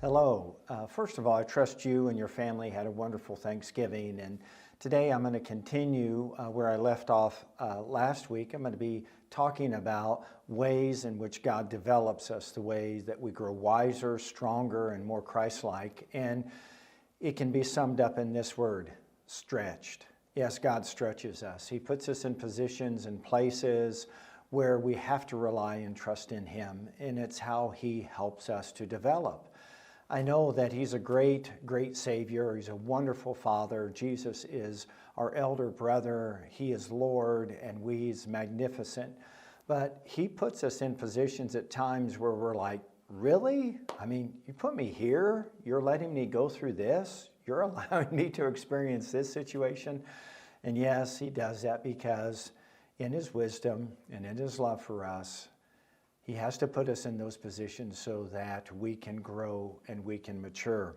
Hello. First of all, I trust you and your family had a wonderful Thanksgiving. And today I'm going to continue where I left off last week. I'm going to be talking about ways in which God develops us, the ways that we grow wiser, stronger, and more Christ-like. And it can be summed up in this word, stretched. Yes, God stretches us. He puts us in positions and places where we have to rely and trust in Him. And it's how He helps us to develop. I know that He's a great, great Savior. He's a wonderful Father. Jesus is our elder brother. He is Lord, and He's magnificent. But He puts us in positions at times where we're like, really? I mean, you put me here? You're letting me go through this? You're allowing me to experience this situation? And yes, He does that because in His wisdom and in His love for us, He has to put us in those positions so that we can grow and we can mature.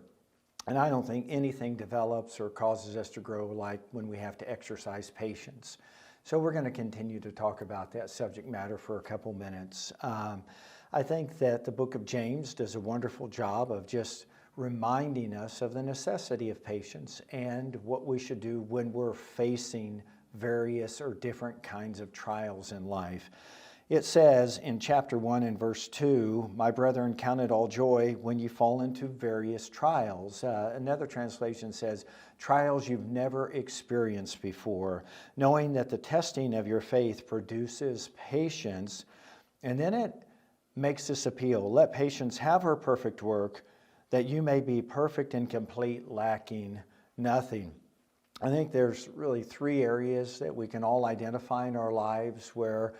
And I don't think anything develops or causes us to grow like when we have to exercise patience. So we're going to continue to talk about that subject matter for a couple minutes. I think that the book of James does a wonderful job of just reminding us of the necessity of patience and what we should do when we're facing various or different kinds of trials in life. It says in chapter 1 and verse 2, "My brethren, count it all joy when you fall into various trials." Another translation says, "Trials you've never experienced before, knowing that the testing of your faith produces patience." And then it makes this appeal, "Let patience have her perfect work, that you may be perfect and complete, lacking nothing." I think there's really three areas that we can all identify in our lives where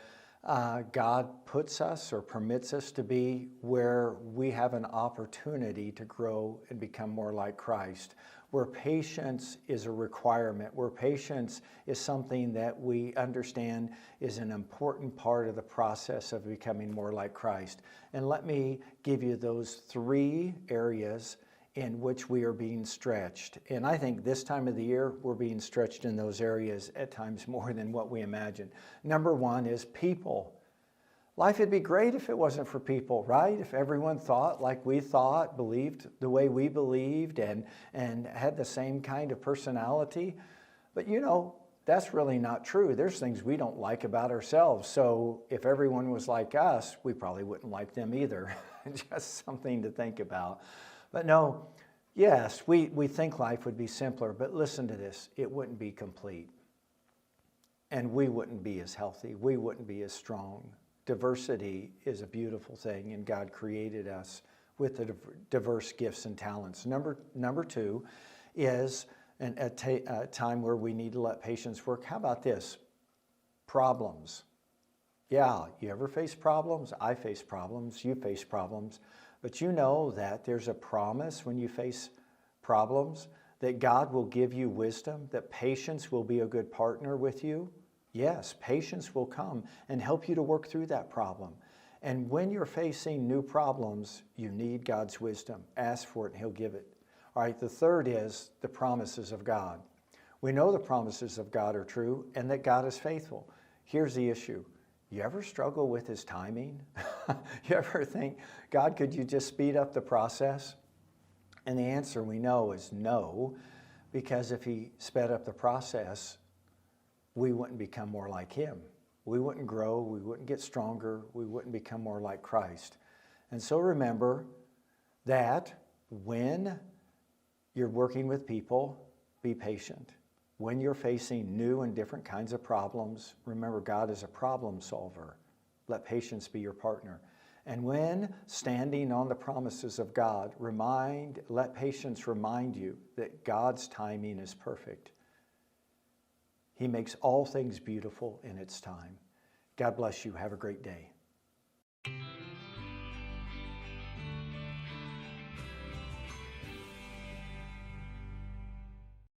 God puts us or permits us to be where we have an opportunity to grow and become more like Christ, where patience is a requirement, where patience is something that we understand is an important part of the process of becoming more like Christ. And let me give you those three areas in which we are being stretched. And I think this time of the year, we're being stretched in those areas at times more than what we imagine. Number one is people. Life would be great if it wasn't for people, right? If everyone thought like we thought, believed the way we believed, and had the same kind of personality. But you know, that's really not true. There's things we don't like about ourselves. So if everyone was like us, we probably wouldn't like them either. Just something to think about. But no, yes, we think life would be simpler, but listen to this, it wouldn't be complete. And we wouldn't be as healthy, we wouldn't be as strong. Diversity is a beautiful thing, and God created us with the diverse gifts and talents. Number two is a time where we need to let patience work. How about this? Problems. Yeah, you ever face problems? I face problems, you face problems. But you know that there's a promise when you face problems that God will give you wisdom, that patience will be a good partner with you. Yes, patience will come and help you to work through that problem. And when you're facing new problems, you need God's wisdom. Ask for it and He'll give it. All right, the third is the promises of God. We know the promises of God are true and that God is faithful. Here's the issue. You ever struggle with His timing? You ever think, God, could you just speed up the process? And the answer we know is no, because if He sped up the process, we wouldn't become more like Him. We wouldn't grow, we wouldn't get stronger, we wouldn't become more like Christ. And so remember that when you're working with people, be patient. When you're facing new and different kinds of problems, remember God is a problem solver. Let patience be your partner. And when standing on the promises of God, let patience remind you that God's timing is perfect. He makes all things beautiful in its time. God bless you. Have a great day.